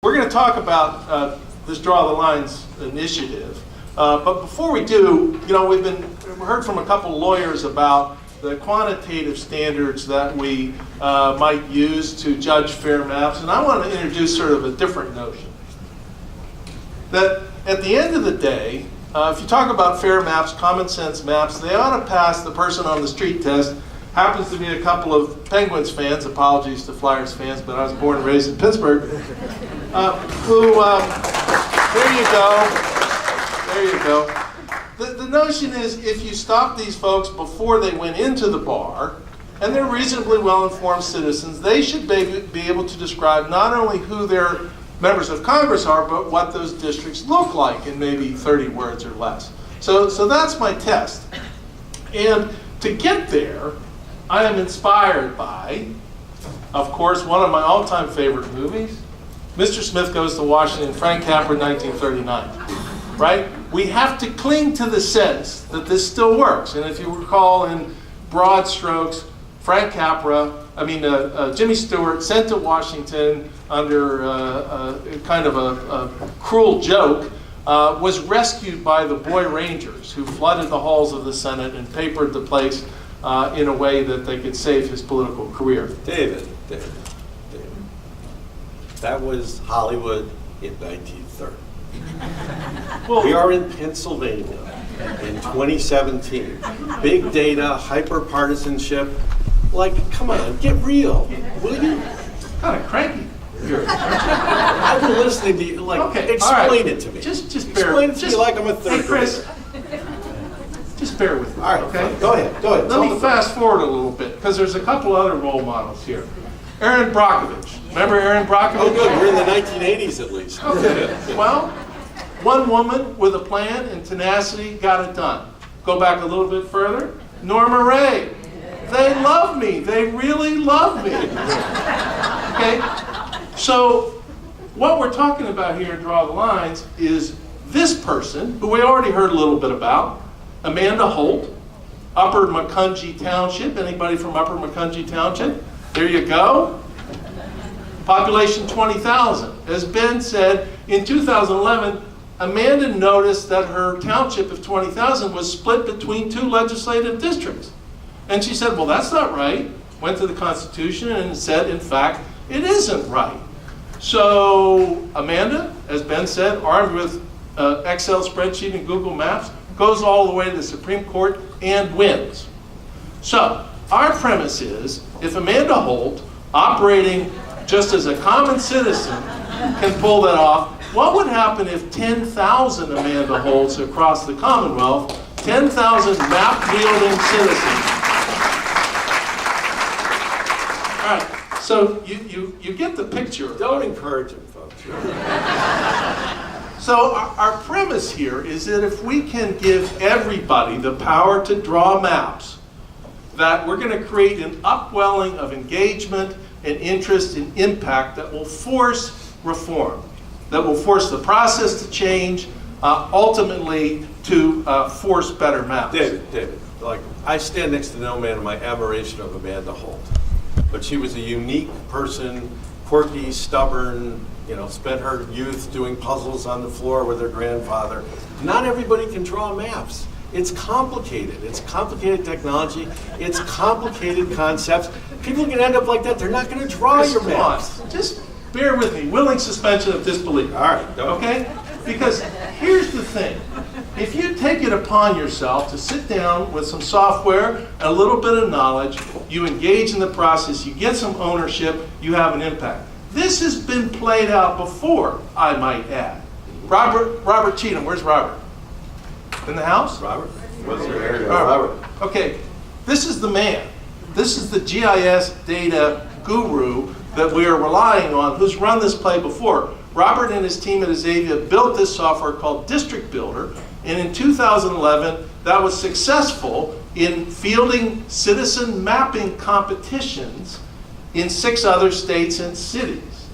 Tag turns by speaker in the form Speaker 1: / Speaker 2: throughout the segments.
Speaker 1: We're going to talk about this Draw the Lines initiative. But before we do, we've heard from a couple of lawyers about the quantitative standards that we might use to judge fair maps. And I want to introduce sort of a different notion. That at the end of the day, if you talk about fair maps, common sense maps, they ought to pass the person on the street test. Happens to be a couple of Penguins fans, apologies to Flyers fans, but I was born and raised in Pittsburgh, there you go. The notion is if you stop these folks before they went into the bar, and they're reasonably well-informed citizens, they should be able to describe not only who their members of Congress are, but what those districts look like in maybe 30 words or less. So that's my test. And to get there, I am inspired by, of course, one of my all-time favorite movies, Mr. Smith Goes to Washington, Frank Capra, 1939, right? We have to cling to the sense that this still works. And if you recall in broad strokes, Jimmy Stewart sent to Washington under kind of a cruel joke, was rescued by the Boy Rangers who flooded the halls of the Senate and papered the place in a way that they could save his political career.
Speaker 2: David. That was Hollywood in 1930.
Speaker 1: Well,
Speaker 2: we are in Pennsylvania in 2017. Big data, hyper-partisanship. Like, come on, get real, will you?
Speaker 1: Kind of cranky here.
Speaker 2: I've been listening to you. Like,
Speaker 1: okay,
Speaker 2: explain it to me.
Speaker 1: Just bear.
Speaker 2: Explain it to me like I'm a third
Speaker 1: Hey, Chris. Just bear with me.
Speaker 2: All right,
Speaker 1: okay?
Speaker 2: Go ahead.
Speaker 1: Let me fast forward a little bit, because there's a couple other role models here. Erin Brockovich. Remember Erin Brockovich?
Speaker 2: Oh, good. We're in the 1980s at least.
Speaker 1: Okay. Well, one woman with a plan and tenacity got it done. Go back a little bit further. Norma Ray. They love me. They really love me. Okay? So what we're talking about here in Draw the Lines is this person, who we already heard a little bit about, Amanda Holt, Upper Macungie Township. Anybody from Upper Macungie Township? There you go. Population 20,000. As Ben said, in 2011, Amanda noticed that her township of 20,000 was split between two legislative districts. And she said, well, that's not right. Went to the Constitution and said, in fact, it isn't right. So Amanda, as Ben said, armed with Excel spreadsheet and Google Maps, goes all the way to the Supreme Court and wins. So our premise is, if Amanda Holt, operating just as a common citizen, can pull that off, what would happen if 10,000 Amanda Holts across the Commonwealth, 10,000 map-wielding citizens? All right, so you get the picture.
Speaker 2: Don't encourage them, folks.
Speaker 1: So our premise here is that if we can give everybody the power to draw maps, that we're going to create an upwelling of engagement and interest and impact that will force reform, that will force the process to change, ultimately to force better maps.
Speaker 2: David, like, I stand next to no man in my admiration of Amanda Holt, but she was a unique person, quirky, stubborn, spent her youth doing puzzles on the floor with her grandfather. Not everybody can draw maps. It's complicated. It's complicated technology. It's complicated concepts. People can end up like that. They're not going to draw your maps.
Speaker 1: Just bear with me. Willing suspension of disbelief.
Speaker 2: All right.
Speaker 1: Okay? Because here's the thing. If you take it upon yourself to sit down with some software and a little bit of knowledge, you engage in the process, you get some ownership, you have an impact. This has been played out before, I might add. Robert Cheatham. Where's Robert? In the house?
Speaker 2: Robert? What's your area?
Speaker 1: Robert. Okay, this is the man. This is the GIS data guru that we are relying on, who's run this play before. Robert and his team at Azavia built this software called District Builder, and in 2011, that was successful in fielding citizen mapping competitions in 6 other states and cities.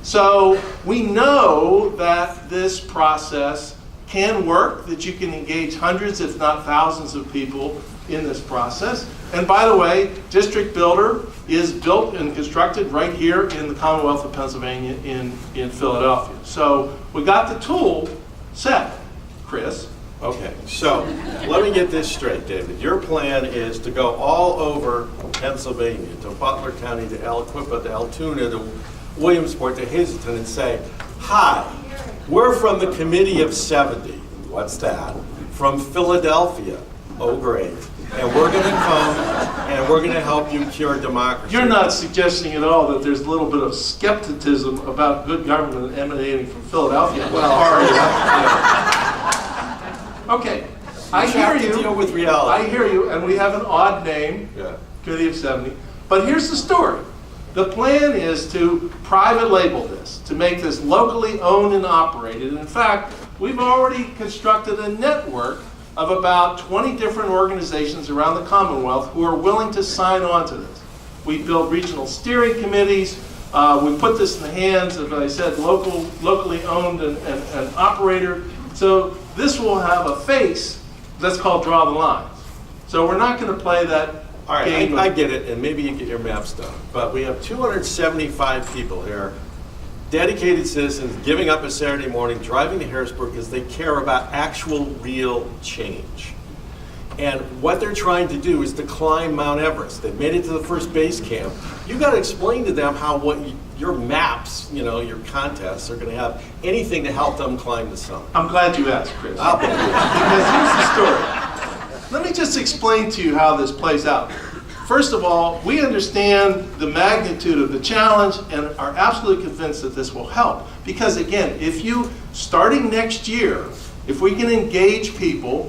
Speaker 1: So we know that this process can work, that you can engage hundreds, if not thousands of people in this process. And by the way, District Builder is built and constructed right here in the Commonwealth of Pennsylvania in Philadelphia. So we got the tool set, Chris.
Speaker 2: Okay, so let me get this straight, David. Your plan is to go all over Pennsylvania, to Butler County, to Aliquippa, to Altoona, to Williamsport, to Hazleton, and say, hi, we're from the Committee of 70. What's that? From Philadelphia. Oh, great. And we're going to come and we're going to help you cure democracy.
Speaker 1: You're not suggesting at all that there's a little bit of skepticism about good government emanating from Philadelphia.
Speaker 2: Well,
Speaker 1: are you? Okay, I hear you.
Speaker 2: Deal with reality.
Speaker 1: I hear you, and we have an odd name,
Speaker 2: Yeah.
Speaker 1: Committee of 70. But here's the story. The plan is to private label this, to make this locally owned and operated. And in fact, we've already constructed a network of about 20 different organizations around the Commonwealth who are willing to sign on to this. We build regional steering committees. We put this in the hands of, as I said, locally owned and operator. So this will have a face that's called Draw the Lines. So we're not going to play that
Speaker 2: All right,
Speaker 1: game.
Speaker 2: I get it, and maybe you get your maps done. But we have 275 people here, dedicated citizens, giving up a Saturday morning, driving to Harrisburg because they care about actual, real change. And what they're trying to do is to climb Mount Everest. They've made it to the first base camp. You got to explain to them how your maps, your contests are going to have anything to help them climb the summit.
Speaker 1: I'm glad you asked, Chris.
Speaker 2: I'll bet.
Speaker 1: Because here's the story. Let me just explain to you how this plays out. First of all, we understand the magnitude of the challenge and are absolutely convinced that this will help. Because again, starting next year, if we can engage people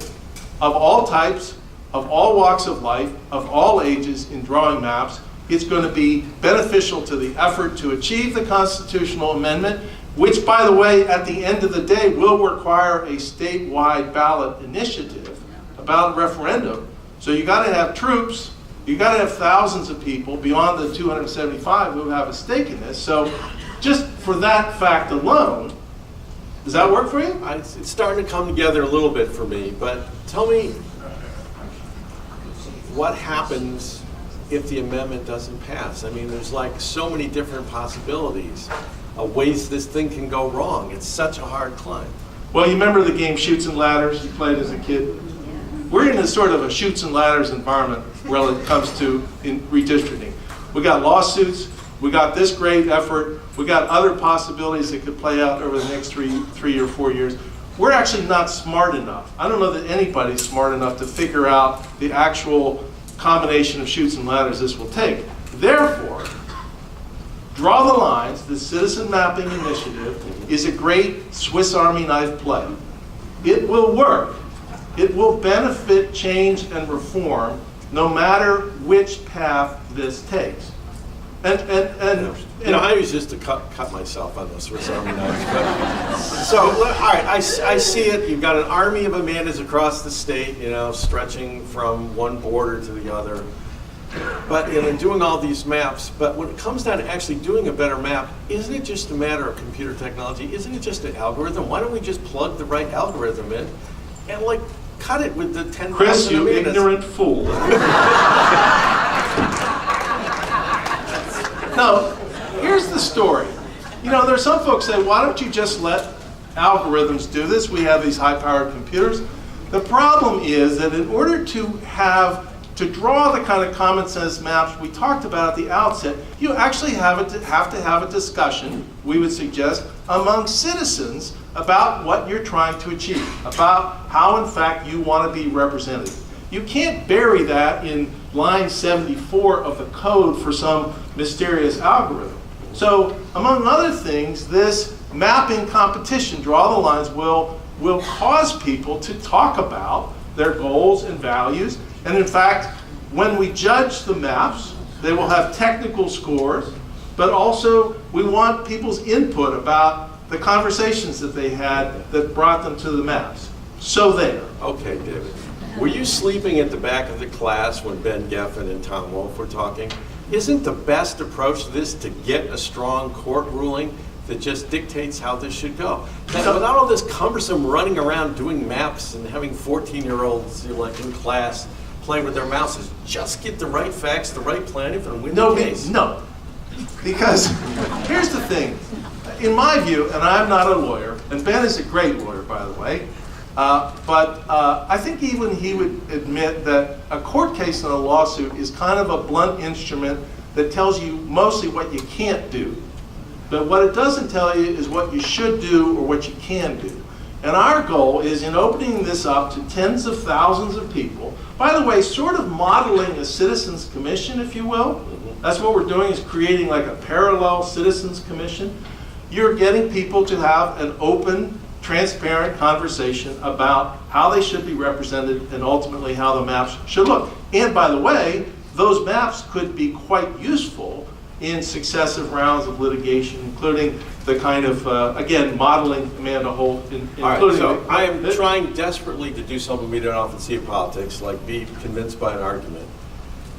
Speaker 1: of all types, of all walks of life, of all ages in drawing maps, it's going to be beneficial to the effort to achieve the constitutional amendment, which, by the way, at the end of the day, will require a statewide ballot initiative, a ballot referendum. So you got to have troops, you got to have thousands of people beyond the 275 who have a stake in this. So just for that fact alone, does that work for you?
Speaker 2: It's starting to come together a little bit for me, but tell me what happens if the amendment doesn't pass? I mean, there's like so many different possibilities of ways this thing can go wrong. It's such a hard climb.
Speaker 1: Well, you remember the game Chutes and Ladders you played as a kid? We're in a sort of a Chutes and Ladders environment when it comes to redistricting. We got lawsuits, we got this great effort, we got other possibilities that could play out over the next three or 4 years. We're actually not smart enough. I don't know that anybody's smart enough to figure out the actual combination of chutes and ladders this will take. Therefore, Draw the Lines, the citizen mapping initiative, is a great Swiss Army knife play. It will work. It will benefit change and reform no matter which path this takes.
Speaker 2: I was just to cut myself on the Swiss Army knife. So, all right, I see it. You've got an army of Amandas across the state, stretching from one border to the other. But doing all these maps. But when it comes down to actually doing a better map, isn't it just a matter of computer technology? Isn't it just an algorithm? Why don't we just plug the right algorithm in and cut it with the 10,000
Speaker 1: Chris, you
Speaker 2: Amandas?
Speaker 1: ignorant fool. No, here's the story. There's some folks say, why don't you just let algorithms do this? We have these high-powered computers. The problem is that in order to draw the kind of common sense maps we talked about at the outset, you actually have to have a discussion, we would suggest, among citizens about what you're trying to achieve, about how in fact you want to be represented. You can't bury that in line 74 of the code for some mysterious algorithm. So, among other things, this mapping competition, Draw the Lines, will cause people to talk about their goals and values. And in fact, when we judge the maps, they will have technical scores, but also we want people's input about the conversations that they had that brought them to the maps. So there.
Speaker 2: Okay, David. Were you sleeping at the back of the class when Ben Geffen and Tom Wolfe were talking? Isn't the best approach to this to get a strong court ruling that just dictates how this should go? Without all this cumbersome running around doing maps and having 14-year-olds in class play with their mouses. Just get the right facts, the right planning, and win
Speaker 1: No,
Speaker 2: the case.
Speaker 1: no. Because here's the thing. In my view, and I'm not a lawyer, and Ben is a great lawyer, by the way, but I think even he would admit that a court case and a lawsuit is kind of a blunt instrument that tells you mostly what you can't do. But what it doesn't tell you is what you should do or what you can do. And our goal is in opening this up to tens of thousands of people, by the way, sort of modeling a citizens commission, if you will. That's what we're doing, is creating like a parallel citizens commission. You're getting people to have an open, transparent conversation about how they should be represented and ultimately how the maps should look. And by the way, those maps could be quite useful in successive rounds of litigation, including the kind of, again, modeling Amanda Holt.
Speaker 2: All right, so I am trying desperately to do something we don't often see in politics, like be convinced by an argument.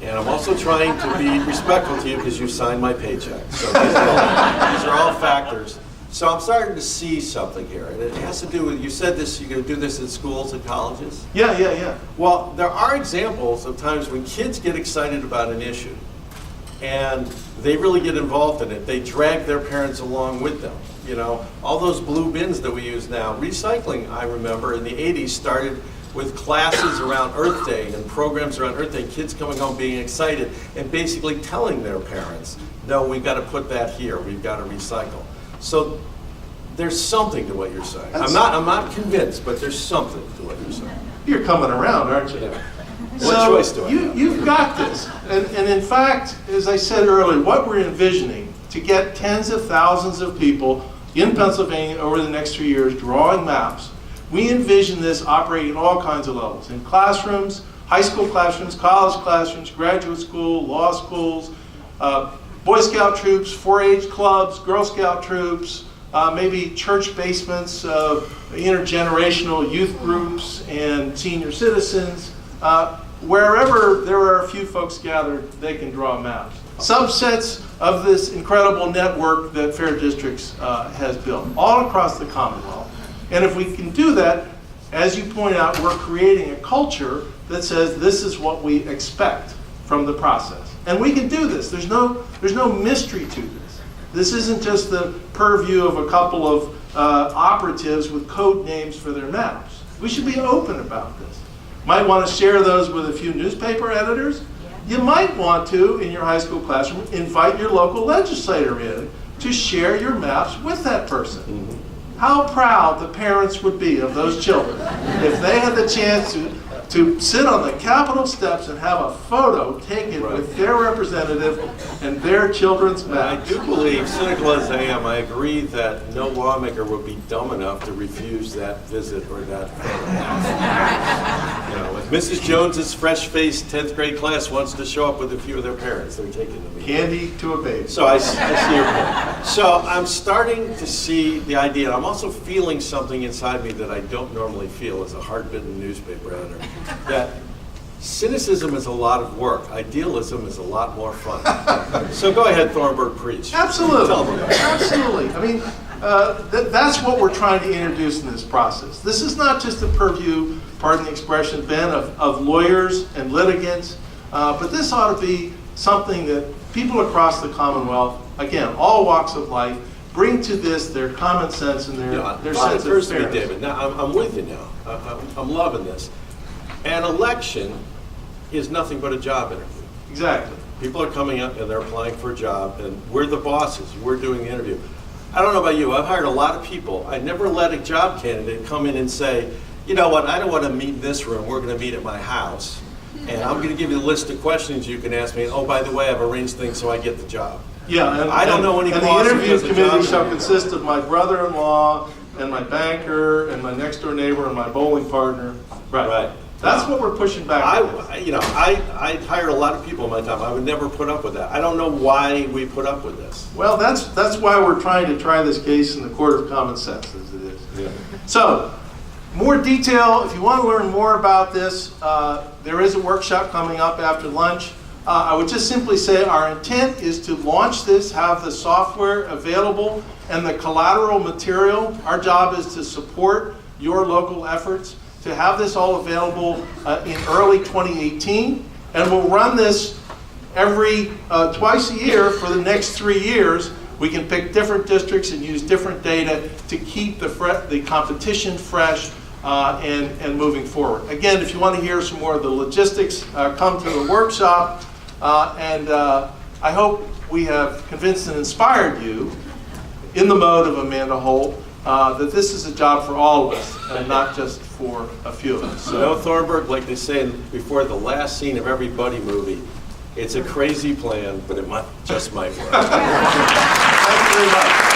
Speaker 2: And I'm also trying to be respectful to you because you signed my paycheck. So these are all factors. So I'm starting to see something here, and it has to do with, you said this, you're going to do this in schools and colleges?
Speaker 1: Yeah.
Speaker 2: Well, there are examples of times when kids get excited about an issue, and they really get involved in it. They drag their parents along with them. You know, all those blue bins that we use now, recycling, I remember, in the 80s started with classes around Earth Day and programs around Earth Day, kids coming home being excited and basically telling their parents, no, we've got to put that here, we've got to recycle. So there's something to what you're saying. I'm not convinced, but there's something to what you're saying.
Speaker 1: You're coming around, aren't you?
Speaker 2: Yeah.
Speaker 1: So
Speaker 2: What choice do I have?
Speaker 1: You've got this. And in fact, as I said earlier, what we're envisioning to get tens of thousands of people in Pennsylvania over the next 3 years drawing maps, we envision this operating at all kinds of levels. In classrooms, high school classrooms, college classrooms, graduate school, law schools, Boy Scout troops, 4-H clubs, Girl Scout troops, maybe church basements, intergenerational youth groups, and senior citizens. Wherever there are a few folks gathered, they can draw maps. Subsets of this incredible network that Fair Districts has built all across the Commonwealth. And if we can do that, as you point out, we're creating a culture that says this is what we expect from the process. And we can do this. There's no mystery to this. This isn't just the purview of a couple of operatives with code names for their maps. We should be open about this. Might want to share those with a few newspaper editors. You might want to, in your high school classroom, invite your local legislator in to share your maps with that person. How proud the parents would be of those children if they had the chance to sit on the Capitol steps and have a photo taken with their representative and their children's maps.
Speaker 2: I do believe, cynical as I am, I agree that no lawmaker would be dumb enough to refuse that visit or that photo. You know, if Mrs. Jones's fresh-faced 10th grade class wants to show up with a few of their parents, they're taking them.
Speaker 1: Candy to a baby.
Speaker 2: So I see your point. So I'm starting to see the idea. I'm also feeling something inside me that I don't normally feel as a hard-bitten newspaper editor. That cynicism is a lot of work. Idealism is a lot more fun. So go ahead, Thornburgh, preach.
Speaker 1: Absolutely.
Speaker 2: Tell them about it.
Speaker 1: Absolutely. I mean, that's what we're trying to introduce in this process. This is not just the purview, pardon the expression, Ben, of lawyers and litigants, but this ought to be something that people across the Commonwealth, again, all walks of life, bring to this their common sense and their sense of fairness.
Speaker 2: David. Now, I'm with you now. I'm loving this. An election is nothing but a job interview.
Speaker 1: Exactly.
Speaker 2: People are coming up and they're applying for a job, and we're the bosses. We're doing the interview. I don't know about you. I've hired a lot of people. I never let a job candidate come in and say, you know what, I don't want to meet in this room. We're going to meet at my house. And I'm going to give you a list of questions you can ask me. And, oh, by the way, I've arranged things so I get the job.
Speaker 1: Yeah, and
Speaker 2: I don't know any
Speaker 1: and
Speaker 2: boss
Speaker 1: the
Speaker 2: who
Speaker 1: interview
Speaker 2: does a
Speaker 1: committee
Speaker 2: job
Speaker 1: shall
Speaker 2: interview.
Speaker 1: consist of my brother-in-law and my banker and my next-door neighbor and my bowling partner. Right. That's what we're pushing back against.
Speaker 2: I hired a lot of people in my time. I would never put up with that. I don't know why we put up with this.
Speaker 1: Well, that's why we're trying to try this case in the court of common sense, as it is.
Speaker 2: Yeah.
Speaker 1: So, more detail, if you want to learn more about this, there is a workshop coming up after lunch. I would just simply say our intent is to launch this, have the software available, and the collateral material. Our job is to support your local efforts. to have this all available in early 2018, and we'll run this every twice a year for the next 3 years. We can pick different districts and use different data to keep the competition fresh and moving forward. Again, if you want to hear some more of the logistics, come to the workshop, and I hope we have convinced and inspired you in the mode of Amanda Holt that this is a job for all of us and not just for a few of us.
Speaker 2: You know, Thornburgh, like they say before the last scene of every Buddy movie, it's a crazy plan, but it just might work.
Speaker 1: Thank you very much.